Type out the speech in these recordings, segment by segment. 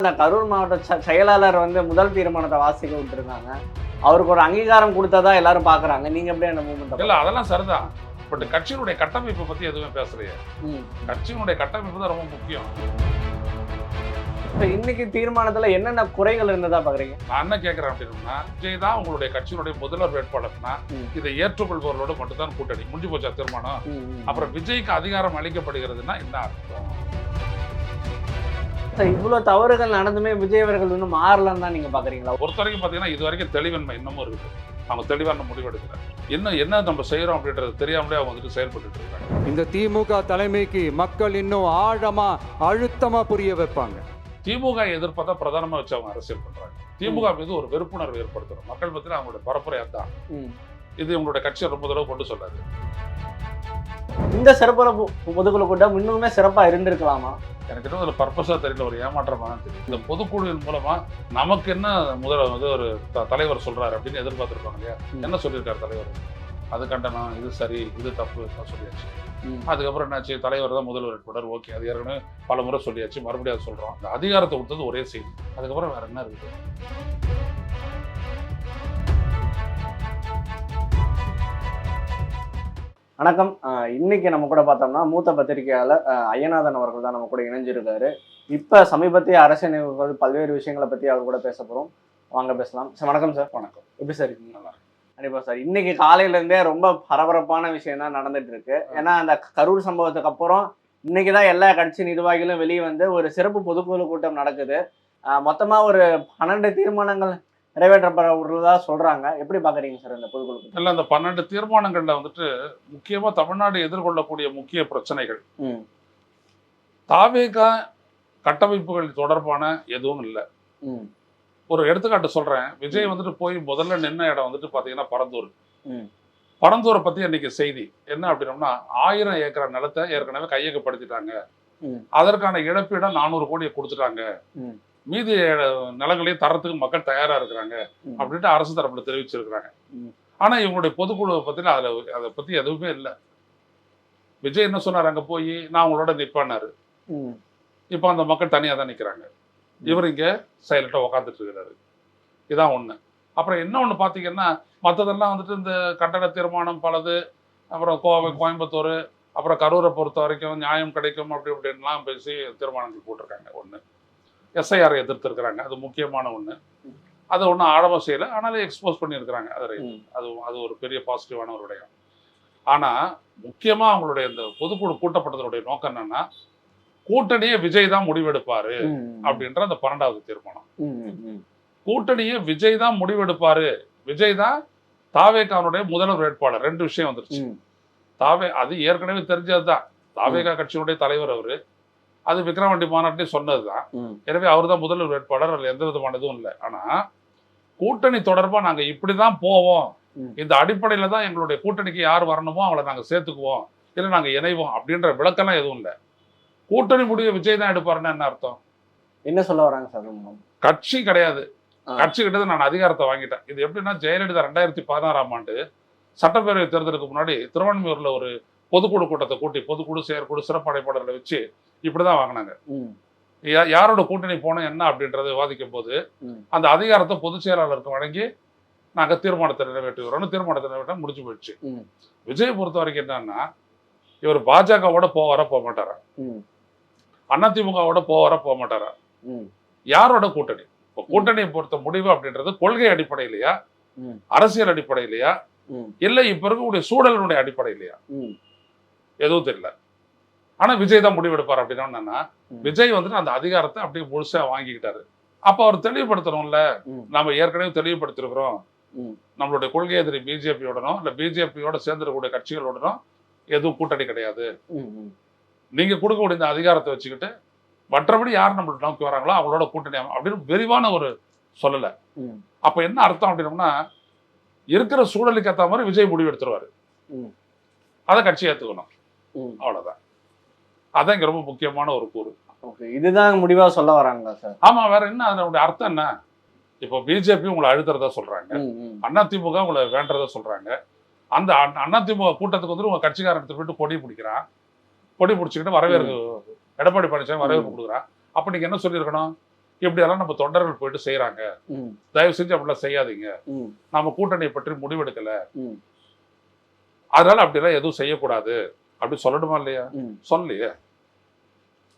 அந்த கரூர் மாவட்ட செயலாளர் வந்து முதல் தீர்மானத்தை வாசிக்க விட்டுருக்காங்க. அவருக்கு ஒரு அங்கீகாரம் கொடுத்ததா எல்லாரும் பாக்குறாங்க. நீங்க எப்படி அந்த மூவ்மெண்ட்? இல்ல அதெல்லாம் சரிதான். பட் கட்சியினுடைய கட்டமைப்பை பத்தி எதுவுமே பேசலையே. கட்சியினுடைய கட்டமைப்பு தான் ரொம்ப முக்கியம். இன்னைக்கு தீர்மானத்துல என்னென்ன குறைகள் இருந்ததா பாக்குறீங்க? நான் என்ன கேட்கிறேன் அப்படின்னா, விஜய் தான் உங்களுடைய கட்சியினுடைய முதல்வர் வேட்பாளர்னா இதை ஏற்றுக்கொள்பவர்களோட மட்டும்தான் கூட்டணி முடிஞ்சு போச்சா தீர்மானம்? அப்புறம் விஜய்க்கு அதிகாரம் அளிக்கப்படுகிறதுனா என்ன அர்த்தம்? இவ்வளவு தவறுகள் நடந்துமே விஜய் அவர்கள் இன்னும் மாறலன்னு தான் நீங்க பாக்குறீங்களா? பொறுத்த வரைக்கும் பாத்தீங்கன்னா இது வரைக்கும் தெளிவன்மை இன்னமும் இருக்குது. அவங்க தெளிவான முடிவு எடுக்கிறாங்க. இன்னும் என்ன நம்ம செய்யறோம் அப்படின்றது தெரியாமலே அவங்க வந்துட்டு செயல்பட்டு இருக்காங்க. இந்த திமுக தலைமைக்கு மக்கள் இன்னும் ஆழமா அழுத்தமா புரிய வைப்பாங்க. திமுக எதிர்ப்பை பிரதானமா வச்சு அவங்க அரசியல் பண்றாங்க. திமுக மீது ஒரு வெறுப்புணர்வு ஏற்படுத்துறோம் மக்கள் மத்தியில். அவங்களுடைய பரப்புரையா தான் இது உங்களுடைய கட்சியை ரொம்ப தடவை கொண்டு சொல்லாது. இந்த சிறப்பு பொதுக்குழு கூட்டம் இன்னுமே சிறப்பா இருந்திருக்கலாமா? எனக்கு இன்னும் ஒரு பர்பஸா தெரியல, ஒரு ஏமாற்றமா தான் தெரியும். இந்த பொதுக்குழுவின் மூலமா நமக்கு என்ன ஒரு தலைவர் சொல்றாரு அப்படின்னு எதிர்பார்த்திருப்பாங்க இல்லையா? என்ன சொல்லியிருக்காரு தலைவர்? அது கண்டனம், இது சரி, இது தப்பு சொல்லியாச்சு. அதுக்கப்புறம் என்னாச்சு? தலைவர் தான் முதல்வர் வேட்பாளர், ஓகே, அது ஏற்கனவே பல முறை சொல்லியாச்சு, மறுபடியும் அதை சொல்றோம். அந்த அதிகாரத்தை கொடுத்தது ஒரே செய்தி. அதுக்கப்புறம் வேற என்ன இருக்குது? வணக்கம். இன்னைக்கு நம்ம கூட பார்த்தோம்னா மூத்த பத்திரிகையாளர் ஐயநாதன் அவர்கள் தான் நம்ம கூட இணைஞ்சிருக்காரு. இப்ப சமீபத்திய அரசியல் நிகழ்வுகள் பல்வேறு விஷயங்களை பத்தி அவர் கூட பேச போறோம். வாங்க பேசலாம் சார். வணக்கம் சார். வணக்கம். எப்படி சார் இருக்கீங்க? நல்லா இருக்கு. கண்டிப்பா சார். இன்னைக்கு காலையில இருந்தே ரொம்ப பரபரப்பான விஷயம் தான் நடந்துட்டு இருக்கு. ஏன்னா அந்த கரூர் சம்பவத்துக்கு அப்புறம் இன்னைக்குதான் எல்லா கட்சி நிர்வாகிகளும் வெளியே வந்து ஒரு சிறப்பு பொதுக்குழு கூட்டம் நடக்குது. மொத்தமா ஒரு 12 தீர்மானங்கள் நிறைவேற்றப்பட சொல்றாங்க. எப்படி பாக்குறீங்க சார் இந்த பொதுக்குழு? இல்ல, அந்த 12 தீர்மானங்கள்ல வந்துட்டு முக்கியமா தமிழ்நாடு எதிர்கொள்ளக்கூடிய முக்கிய பிரச்சனைகள் தாவேகா கட்டமைப்புகள் தொடர்பான எதுவும் இல்லை. ஒரு எடுத்துக்காட்டு சொல்றேன். விஜய் வந்துட்டு போய் முதல்ல நின்ன இடம் வந்துட்டு பாத்தீங்கன்னா பரந்தூர். பரந்தூரை பத்தி இன்னைக்கு செய்தி என்ன அப்படின்னோம்னா, 1000 ஏக்கர் நிலத்தை ஏற்கனவே கையகப்படுத்திட்டாங்க. அதற்கான இழப்பீடம் 400 கோடியை கொடுத்துட்டாங்க. மீதி நிலங்களையும் தரத்துக்கு மக்கள் தயாரா இருக்கிறாங்க அப்படின்ட்டு அரசு தரப்புல தெரிவிச்சிருக்கிறாங்க. ஆனா இவங்களுடைய பொதுக்குழுவை பத்தின அதை பத்தி எதுவுமே இல்லை. விஜய் என்ன சொன்னார்? அங்க போய் நான் உங்களோட நிற்பானாரு. இப்ப அந்த மக்கள் தனியா தான் நிக்கிறாங்க. இவர் இங்க சைலண்டா உக்காந்துட்டு இருக்கிறாரு. இதான் ஒண்ணு. அப்புறம் என்ன ஒண்ணு பாத்தீங்கன்னா, மற்றதெல்லாம் வந்துட்டு இந்த கட்டட தீர்மானம் பலது, அப்புறம் கோவை, கோயம்புத்தூர், அப்புறம் கரூரை பொறுத்த வரைக்கும் நியாயம் கிடைக்கும் அப்படி இப்படின்லாம் பேசி தீர்மானங்கள் போட்டிருக்காங்க. ஒண்ணு எஸ்ஐஆர் எதிர்த்திருக்கிறாங்க. அது முக்கியமான ஒண்ணு. அதை ஒன்றும் ஆழமாக செய்யலை, ஆனாலும் எக்ஸ்போஸ் பண்ணியிருக்கிறாங்க. அது ஒரு பெரிய பாசிட்டிவான ஒரு விடயம். ஆனா முக்கியமா அவங்களுடைய இந்த பொதுக்குழு கூட்டப்பட்டதனுடைய நோக்கம் என்னன்னா, கூட்டணியை விஜய் தான் முடிவெடுப்பாரு அப்படின்ற அந்த 12வது தீர்மானம். கூட்டணியை விஜய் தான் முடிவெடுப்பாரு, விஜய் தான் தாவேகாவுடைய முதல்வர் வேட்பாளர். 2 விஷயம் வந்துருச்சு. அது ஏற்கனவே தெரிஞ்சதுதான். தாவேகா கட்சியினுடைய தலைவர் அவரு. அது விக்ரவாண்டி மாநாட்டிலே சொன்னதுதான். எனவே அவர் தான் முதல்வர் வேட்பாளர். அதுல எந்த விதமான இதுவும் இல்லை. ஆனா கூட்டணி தொடர்பா நாங்க இப்படிதான் போவோம், இந்த அடிப்படையில தான் எங்களுடைய கூட்டணிக்கு யார் வரணுமோ அவளை நாங்க சேர்த்துக்குவோம், இல்லை நாங்க இணைவோம் அப்படின்ற விளக்கெல்லாம் எதுவும் இல்லை. கூட்டணி முடிவை விஜய் தான் எடுப்பாருன்னா என்ன அர்த்தம்? என்ன சொல்ல வராங்க சார்? கட்சி கிடையாது. கட்சி கிட்ட நான் அதிகாரத்தை வாங்கிட்டேன். இது எப்படின்னா, ஜெயலலிதா 2016ஆம் ஆண்டு சட்டப்பேரவை தேர்தலுக்கு முன்னாடி திருவான்மியூர்ல ஒரு பொதுக்குழு கூட்டத்தை கூட்டி, பொதுக்குழு, செயற்குழு, சிறப்பு அடைப்பாளர்களை வச்சு இப்படிதான் வாங்கினாங்க. யாரோட கூட்டணி போனோம் என்ன அப்படின்றத விவாதிக்கும் போது அந்த அதிகாரத்தை பொதுச் செயலாளருக்கு வழங்கி நாங்க தீர்மானத்தை நிறைவேற்றுகிறோம். தீர்மானத்தை நிறைவேற்ற முடிச்சு போயிடுச்சு. விஜய் பொறுத்த வரைக்கும் என்னன்னா, இவர் பாஜகவோட போக மாட்டாரா, அதிமுகவோட போக மாட்டாரா, யாரோட கூட்டணி? இப்போ கூட்டணியை பொறுத்த முடிவு அப்படின்றது கொள்கை அடிப்படையிலையா, அரசியல் அடிப்படையிலையா, இல்லை இப்ப இருக்கக்கூடிய சூழலினுடைய அடிப்படையிலையா? எதுவும் தெரியல. ஆனா விஜய் தான் முடிவெடுப்பார். அப்படின்னா என்னன்னா, விஜய் வந்துட்டு அந்த அதிகாரத்தை அப்படியே முழுசா வாங்கிக்கிட்டாரு. அப்ப அவர் தெளிவுபடுத்தணும்ல, நம்ம ஏற்கனவே தெளிவுபடுத்திருக்கிறோம், நம்மளுடைய கொள்கை எதிரி பிஜேபியோடனும் இல்ல பிஜேபியோட சேர்ந்திருக்கக்கூடிய கட்சிகளோடனும் எதுவும் கூட்டணி கிடையாது. நீங்க கொடுக்கக்கூடிய இந்த அதிகாரத்தை வச்சுக்கிட்டு மற்றபடி யார் நம்மளோட நோக்கி வராங்களோ அவங்களோட கூட்டணி அப்படின்னு விரிவான ஒரு சொல்லல. அப்ப என்ன அர்த்தம் அப்படின்னோம்னா, இருக்கிற சூழலுக்கு ஏற்ற மாதிரி விஜய் முடிவு எடுத்துருவாரு. அதை கட்சி ஏத்துக்கணும். அவ்வளவுதான். அதான் இங்க ரொம்ப முக்கியமான ஒரு கூறு. இதுதான் முடிவா சொல்ல வராங்களா சார்? ஆமா, வேற என்ன அதனுடைய அர்த்தம் என்ன? இப்போ பிஜேபி உங்களை அழுத்துறதா சொல்றாங்க, அதிமுக உங்களை வேண்டறதா சொல்றாங்க. அந்த அதிமுக கூட்டத்துக்கு வந்து உங்க கட்சிக்காரத்தை போயிட்டு கொடி பிடிக்கிறான். கொடி பிடிச்சிக்கிட்டு வரவேற்பு, எடப்பாடி பழனிசாமி வரவேற்பு கொடுக்குறான். அப்ப நீங்க என்ன சொல்லியிருக்கணும்? இப்படியெல்லாம் நம்ம தொண்டர்கள் போயிட்டு செய்யறாங்க, தயவு செஞ்சு அப்படிலாம் செய்யாதீங்க, நம்ம கூட்டணியை பற்றி முடிவெடுக்கல, அதனால அப்படிலாம் எதுவும் செய்யக்கூடாது அப்படி சொல்லணுமா இல்லையா? சொல்லலையே.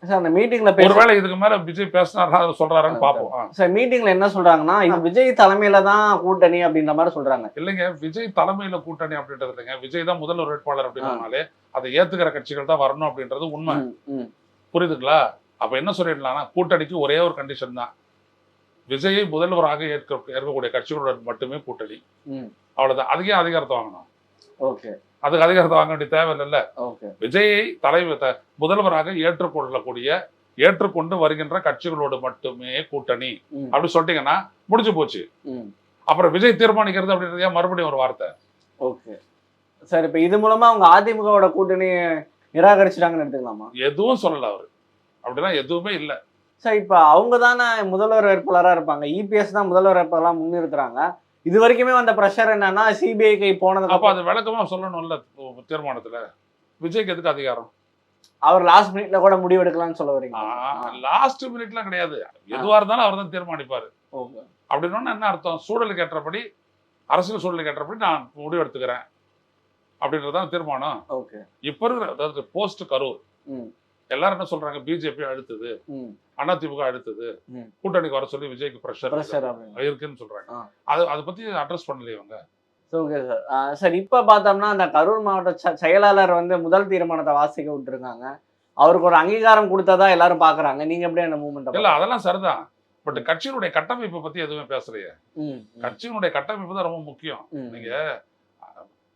சார் அந்த மீட்டிங்ல ஒருவேளை இதுக்கு மேல விஜய் பேசினாரா சொல்றாரான்னு பாப்போம். சார் மீட்டிங்ல என்ன சொல்றாங்கன்னா இது விஜய் தலைமையில தான் கூட்டணி அப்படின்ற மாதிரி சொல்றாங்க. இல்லைங்க, விஜய் தலைமையில கூட்டணி அப்படின்றது இல்லைங்க. விஜய் தான் முதல்வர் வேட்பாளர் அப்படின்னாலே அதை ஏத்துக்கிற கட்சிகள் தான் வரணும் அப்படின்றது உண்மை. புரியுதுங்களா? அப்ப என்ன சொல்லிடலாம்னா கூட்டணிக்கு ஒரே ஒரு கண்டிஷன் தான், விஜயை முதல்வராக ஏற்கக்கூடிய கட்சிகளோட மட்டுமே கூட்டணி. அவ்வளவுதான். அதுக்கே அதிகாரத்தை வாங்கணும். ஓகே, அதுக்கு அதிகாரத்தை வாங்க வேண்டிய தேவை இல்லைல்ல. விஜயை முதல்வராக ஏற்றுக்கொண்டு வருகின்ற கட்சிகளோடு மட்டுமே கூட்டணி அப்படி சொல்லிட்டீங்கன்னா முடிஞ்சு போச்சு. அப்புறம் விஜய் தீர்மானிக்கிறது அப்படின்றதே மறுபடியும் ஒரு வார்த்தை. ஓகே சார், இப்ப இது மூலமா அவங்க அதிமுகவோட கூட்டணி நிராகரிச்சுட்டாங்கன்னு எடுத்துக்கலாமா? எதுவும் சொல்லல அவரு, அப்படின்னா எதுவுமே இல்லை சார். இப்ப அவங்க தானே முதல்வர் வேட்பாளராக இருப்பாங்க, இபிஎஸ் தான் முதல்வர் வேட்பாளராக முன்னிறுத்துறாங்க. இது வரைக்குமே வந்த ப்ரெஷர் என்னன்னா சிபிஐக்கு போனதுக்கு அப்ப அது விளக்கமா சொல்லணும்ல தீர்மானத்துல. விஜய்க்கு எதுக்கு அதிகாரம்? அவர் லாஸ்ட் மினிட்ல கூட முடிவு எடுக்கலாம்னு சொல்ல வரீங்க? லாஸ்ட் மினிட்லாம் கிடையாது, எதுவா இருந்தாலும் அவர் தான் தீர்மானிப்பாரு. அப்படின்னா என்ன அர்த்தம்? சூழலுக்கு ஏற்றபடி, அரசியல் சூழலுக்கு ஏற்றபடி நான் முடிவு எடுத்துக்கிறேன் அப்படின்றதான் தீர்மானம். இப்ப இருக்கிற அதாவது போஸ்ட் கரூர் எல்லாரும் என்ன சொல்றாங்க, பிஜேபி அழுத்துது, அதிமுக அழுத்துது, கூட்டணிக்கு வர சொல்லி விஜய்க்கு பிரஷர் இருக்குன்னு சொல்றாங்க. அதை பத்தி அட்ரஸ் பண்ணலையே அவங்க. Okay sir. சார் இப்போ பார்த்தோம்னா அந்த கரூர் மாவட்ட செயலாளர் வந்து முதல் தீர்மானத்தை வாசிக்க விட்டுருக்காங்க. அவருக்கு ஒரு அங்கீகாரம் கொடுத்ததா எல்லாரும் பாக்குறாங்க. நீங்க எப்படி அந்த மூவ்மெண்ட்? இல்ல அதெல்லாம் சரிதான், பட் கட்சியினுடைய கட்டமைப்பை பத்தி எதுவுமே பேசலையே. கட்சியினுடைய கட்டமைப்பு தான் ரொம்ப முக்கியம். நீங்க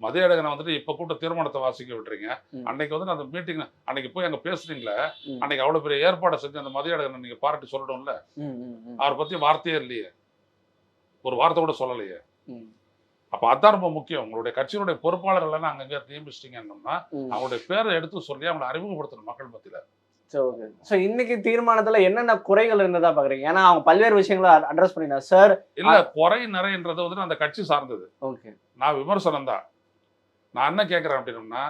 மதியழகனை வந்துட்டு இப்ப கூட்ட தீர்மானத்தை வாசிக்க விட்டுறீங்க. அன்னைக்கு வந்து அந்த மீட்டிங் அன்னைக்கு போய் அங்க பேசுறீங்களே, அன்னைக்கு அவ்வளவு பெரிய ஏற்பாடை செஞ்சு அந்த மதியழகனை நீங்க பாராட்டி சொல்லணும்ல. அவரை பத்தி வார்த்தையே இல்லையே, ஒரு வார்த்தை கூட சொல்லலையே. அப்ப அதான் ரொம்ப முக்கியம். உங்களுடைய கட்சியினுடைய பொறுப்பாளர் எல்லாம் அங்கங்க நியமிச்சிட்டீங்கன்னா அவங்களுடைய பேரை எடுத்து சொல்லி அவங்களை அறிமுகப்படுத்தணும் மக்கள் மத்தியில. இன்னைக்கு தீர்மானத்துல என்னென்ன குறைகள் இருந்ததா பாக்குறீங்க? ஏன்னா அவங்க பல்வேறு விஷயங்களை அட்ரஸ் பண்ணினாங்க சார். இல்ல குறை நிறைன்றது வந்து அந்த கட்சி சார்ந்தது. நான் விமர்சனம் தான். நான் என்ன கேட்கிறேன் அப்படின்னா,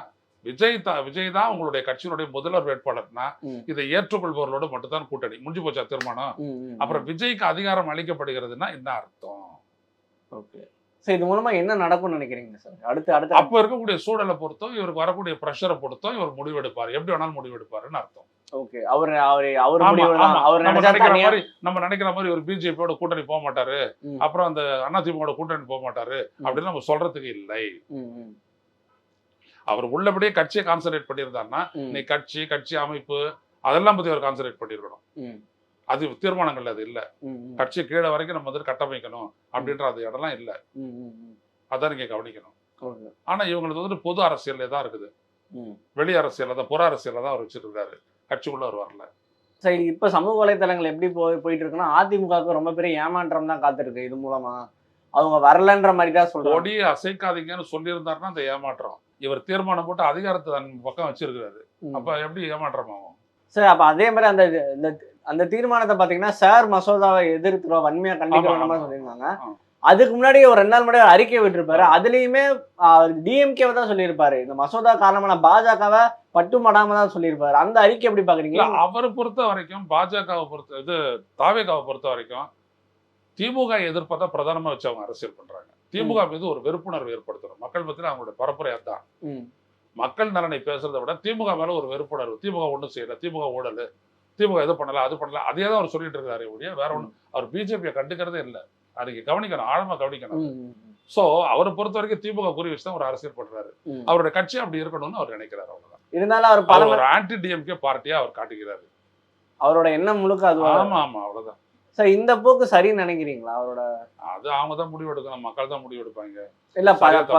விஜய் தான் உங்களுடைய கட்சியினுடைய முதல்வர் வேட்பாளர்னா இதை ஏற்றுக்கொள்பவர்களோடு மட்டும்தான் கூட்டணி. முடிஞ்சு போச்சா தீர்மானம்? அப்புறம் விஜய்க்கு அதிகாரம் அளிக்கப்படுகிறதுனா என்ன அர்த்தம்? ஓகே, இது மூலமா என்ன நடக்கும்னு நினைக்கிறீங்க சார்? அடுத்து அப்ப இருக்கக்கூடிய சூழலை பொறுத்தோ, இவருக்கு வரக்கூடிய பிரஷரை பொறுத்தோ இவர் முடிவெடுப்பாரு. எப்படி வேணாலும் முடிவெடுப்பாருன்னு அர்த்தம். ஓகே, நம்ம நினைக்கிற மாதிரி ஒரு பிஜேபியோட கூட்டணி போக மாட்டாரு, அப்புறம் அந்த அதிமுக கூட்டணி போக மாட்டாரு அப்படின்னு நம்ம சொல்றதுக்கு இல்லை. அவர் உள்ளபடியே கட்சியை கான்சன்ட்ரேட் பண்ணியிருந்தாருன்னா நீ கட்சி அமைப்பு அதெல்லாம் பத்தி அவர் கான்சன்ட்ரேட் பண்ணிருக்கணும். அது தீர்மானங்கள் அது இல்ல. கட்சி கீழே வரைக்கும் நம்ம வந்து கட்டமைக்கணும் அப்படின்ற அது இடம்லாம் இல்ல. அதான் நீங்க கவனிக்கணும். ஆனா இவங்களுக்கு வந்து பொது அரசியல்ல தான் இருக்குது, வெளி அரசியல் தான், புற அரசியல்ல தான் அவர் வச்சிருக்காரு, கட்சிக்குள்ள அவர் வரல. சரி, இப்ப சமூக வலைதளங்கள் எப்படி போயிட்டு இருக்குன்னா அதிமுகவுக்கு ரொம்ப பெரிய ஏமாற்றம் தான் காத்திருக்கு. இது மூலமா அவங்க வரலன்ற மாதிரி தான் சொல்றாங்க. கொடி அசைக்காதீங்கன்னு சொல்லியிருந்தாருன்னா அந்த ஏமாற்றம். இவர் தீர்மானம் போட்டு அதிகாரத்தை பக்கம் வச்சிருக்காரு, அப்ப எப்படி ஏமாற்றம் ஆகும் சார்? அப்ப அதே மாதிரி அந்த தீர்மானத்தை பாத்தீங்கன்னா சார் மசோதாவை எதிர்க்கிறோம், வன்மையா கண்டிக்கிறோம் சொல்லியிருந்தாங்க. அதுக்கு முன்னாடி ஒரு 2 நாள் முன்னாடி அறிக்கை விட்டுருப்பாரு. அதுலயுமே டிஎம்கேவை தான் சொல்லியிருப்பாரு, இந்த மசோதா காரணமான பாஜகவை பட்டுமடாம தான் சொல்லியிருப்பாரு. அந்த அறிக்கை எப்படி பாக்குறீங்க? அவரை பொறுத்த வரைக்கும், பாஜகவை பொறுத்த தாவேகாவை பொறுத்த வரைக்கும் திமுக எதிர்ப்பை தான் பிரதானமா வச்சு அவங்க அரசியல் பண்றாங்க. திமுக மீது ஒரு வெறுப்புணர்வு ஏற்படுத்தணும் மக்கள் மத்தியில். அவங்களுடைய பரப்புரையா தான் மக்கள் நலனை பேசுறதை விட திமுக மேல ஒரு வெறுப்புணர்வு. திமுக ஒன்றும் செய்யல, திமுக ஊழல், திமுக எது பண்ணல அது பண்ணல, அதே தான் அவர் சொல்லிட்டு இருக்காரு ஒழிய வேற ஒண்ணு. அவர் பிஜேபியை கண்டுக்கிறதே இல்லை. அதுக்கு கவனிக்கணும், ஆழமா கவனிக்கணும். சோ அவரை பொறுத்த வரைக்கும் திமுக குறி வச்சு தான் ஒரு அரசியல் பண்றாரு. அவருடைய கட்சி அப்படி இருக்கணும்னு அவர் நினைக்கிறாரு. அவ்வளவுதான். இருந்தாலும் அவர் ஒரு ஆன்டி டிஎம்கே பார்ட்டியா அவர் காட்டுகிறாரு. அவரோட எண்ணம் முழுக்க அது. ஆமா, அவ்வளவுதான். சார், இந்த போக்கு சரின்னு நினைக்கிறீங்களா? அவரோட அது அவங்க தான் முடிவெடுக்கணும், மக்கள் தான் முடிவெடுப்பாங்க. இல்ல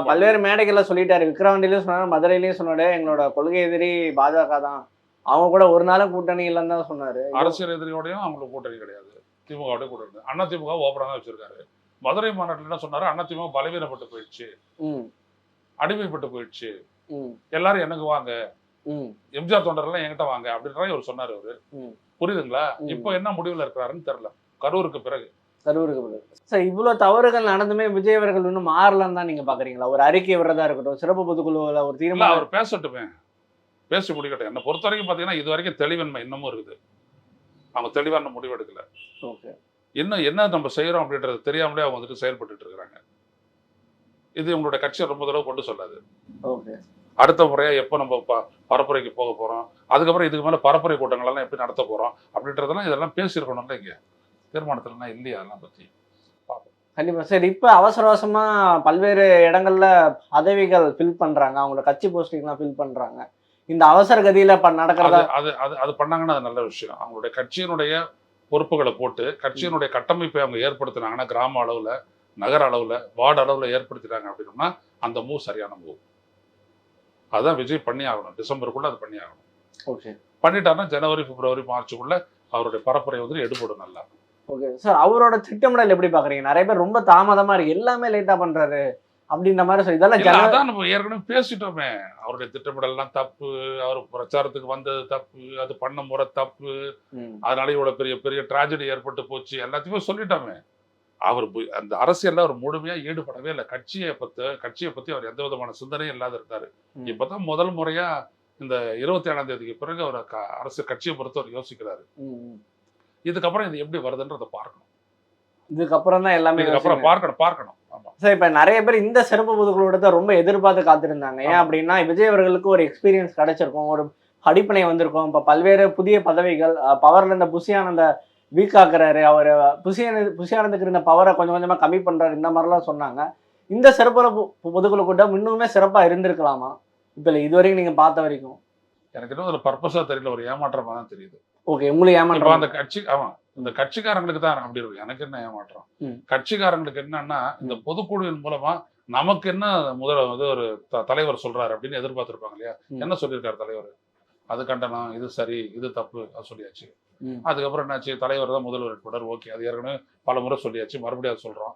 பல்வேறு மேடைகள்ல சொல்லிட்டாரு, விக்கிரவாண்டிலையும் சொன்னாரு, மதுரையிலயும் சொன்னாரு, எங்களோட கொள்கை எதிரி பாஜக தான், அவங்க கூட ஒரு நாளும் கூட்டணி இல்லைன்னு தான் சொன்னாரு. அரசியல் எதிரியோடையும் அவங்களுக்கு கூட்டணி கிடையாது, திமுகவோடய கூட்டணி. அதிமுக ஓப்பனா தான் வச்சிருக்காரு. மதுரை மாநாட்டில் என்ன சொன்னாரு, அதிமுக பலவீனப்பட்டு போயிடுச்சு, அடிமைப்பட்டு போயிடுச்சு, எல்லாரும் எனக்கு வாங்க, எம்ஜிஆர் தொண்டர்லாம் என்கிட்ட வாங்க அப்படின்ற ஒரு சொன்னாரு அவரு. புரியுதுங்களா? இப்போ என்ன முடிவுல இருக்கிறாருன்னு தெரியல. கரூருக்கு பிறகு சார், இவ்வளவு தவறுகள் நடந்துமே விஜய் அவர்கள் இன்னும் மாறலன்னு தான் நீங்க பாக்குறீங்களா? ஒரு அறிக்கை விடுறதா இருக்கட்டும், சிறப்பு பொதுக்குழுல ஒரு தீர்மானம், அவர் பேசட்டுமே, பேசி முடிக்கட்டும். என்னை பொறுத்த வரைக்கும் பாத்தீங்கன்னா இது வரைக்கும் தெளிவின்மை இன்னமும் இருக்குது. அவங்க தெளிவான முடிவு எடுக்கல. ஓகே. இன்னும் என்ன நம்ம செய்யறோம் அப்படின்றது தெரியாமலே அவங்க வந்துட்டு செயல்பட்டு இருக்கிறாங்க. இது உங்களோட கட்சியை ரொம்ப தடவை கொண்டு சொல்லாது. ஓகே. அடுத்த முறையா எப்போ நம்ம பரப்புரைக்கு போக போறோம், அதுக்கப்புறம் இதுக்கு மேல பரப்புரை கூட்டங்கள் எல்லாம் எப்படி நடத்த போறோம் அப்படின்றதெல்லாம் இதெல்லாம் பேசியிருக்கணும்ல. இங்க தீர்மானத்துலலாம் இல்லையா அதெல்லாம் பத்தி? கண்டிப்பா சார். இப்ப அவசர அவசரமா பல்வேறு இடங்கள்ல பதவிகள் ஃபில் பண்றாங்க, அவங்களோட கட்சி போஸ்டிங்லாம் ஃபில் பண்றாங்க. இந்த அவசர கதியில நடக்கிறதா? அது அது அது பண்ணாங்கன்னா அது நல்ல விஷயம். அவங்களுடைய கட்சியினுடைய பொறுப்புகளை போட்டு கட்சியினுடைய கட்டமைப்பை அவங்க ஏற்படுத்தினாங்கன்னா, கிராம அளவுல, நகர அளவுல, வார்டு அளவுல ஏற்படுத்திட்டாங்க அப்படின்னா அந்த மூவ் சரியான மூவ். அதான் விஜய் பண்ணி ஆகணும். டிசம்பருக்குள்ள அது பண்ணி ஆகணும். ஓகே. பண்ணிட்டாருன்னா ஜனவரி, பிப்ரவரி, மார்ச்சுக்குள்ள அவருடைய பரப்புரை வந்து எடுபடும் நல்லா. Okay sir. அவரோட திட்டமிடல் எப்படி பாக்குறீங்க? நிறைய பேர் ரொம்ப தாமதமா இருக்கு, எல்லாமே லேட்டா பண்றாரு அப்படின்ற மாதிரி சொல்லி இதெல்லாம் அதான் நம்ம ஏற்கனவே பேசிட்டோமே. அவருடைய திட்டமிடல்லாம் தப்பு, அவர் பிரச்சாரத்துக்கு வந்தது தப்பு, அது பண்ண முறை தப்பு, அதனால இவ்வளவு பெரிய பெரிய டிராஜடி ஏற்பட்டு போச்சு, எல்லாத்தையுமே சொல்லிட்டோமே. அவர் அந்த அரசியல்ல அவர் முழுமையா ஈடுபடவே இல்லை. கட்சியை பத்தி அவர் எந்த விதமான சிந்தனையும் இல்லாத இருந்தாரு. இப்பதான் முதல் முறையா இந்த 27ஆம் தேதிக்கு பிறகு அவர் அரசியல் கட்சியை பொறுத்து அவர் யோசிக்கிறாரு. இதுக்கப்புறம் இது எப்படி வருதுன்றதை பார்க்கணும். இதுக்கப்புறம் தான் எல்லாமே பார்க்கணும். ஆமா சார். இப்ப நிறைய பேர் இந்த சிறப்பு பொதுக்குழுவத்தை ரொம்ப எதிர்பார்த்து காத்திருந்தாங்க. ஏன் அப்படின்னா விஜய் அவர்களுக்கு ஒரு எக்ஸ்பீரியன்ஸ் கிடைச்சிருக்கும், ஒரு அடிப்படை வந்திருக்கும். இப்ப பல்வேறு புதிய பதவிகள், பவர்ல இருந்த புஷியானந்த வீக் ஆக்குறாரு, அவர் புஷியானந்துக்கு இருந்த பவரை கொஞ்சம் கொஞ்சமா கம்மி பண்றாரு, இந்த மாதிரிலாம் சொன்னாங்க. இந்த சிறப்பு பொதுக்குழு கூட்டம் இன்னுமே சிறப்பா இருந்திருக்கலாமா? இப்ப இதுவரைக்கும் நீங்க பார்த்த வரைக்கும்? எனக்கு இன்னும் ஒரு பர்பஸா தெரியல, ஒரு ஏமாற்றமா தான் தெரியுது. ஓகே. உங்களுக்கு ஏமாற்றம்? அந்த கட்சி இந்த கட்சிக்காரங்களுக்கு தான் அப்படி இருக்கு. எனக்கு என்ன ஏமாற்றம், கட்சிக்காரங்களுக்கு என்னன்னா இந்த பொதுக்குழுவின் மூலமா நமக்கு என்ன ஒரு தலைவர் சொல்றாரு அப்படின்னு எதிர்பார்த்திருப்பாங்க இல்லையா? என்ன சொல்லியிருக்காரு தலைவர்? அது கண்டனம், இது சரி, இது தப்பு, அது சொல்லியாச்சு. அதுக்கப்புறம் என்னாச்சு? தலைவர் தான் முதல்வர் வேட்பாளர், ஓகே, அது ஏற்கனவே பல முறை சொல்லியாச்சு, மறுபடியும் அதை சொல்றோம்.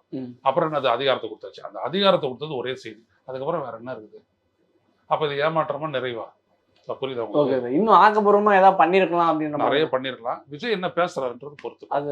அப்புறம் என்ன? அது அதிகாரத்தை கொடுத்தாச்சு. அந்த அதிகாரத்தை கொடுத்தது ஒரே செய்தி, அதுக்கப்புறம் வேற என்ன இருக்குது? அப்ப இது ஏமாற்றமா நிறைவா? புரியுதா? இன்னும் ஆக்கப்பூர்வமா ஏதாவது பண்ணிருக்கலாம் அப்படின்னு நிறைய பண்ணிருக்கலாம். விஜய் என்ன பேசுறாருன்றது பொறுத்து. அது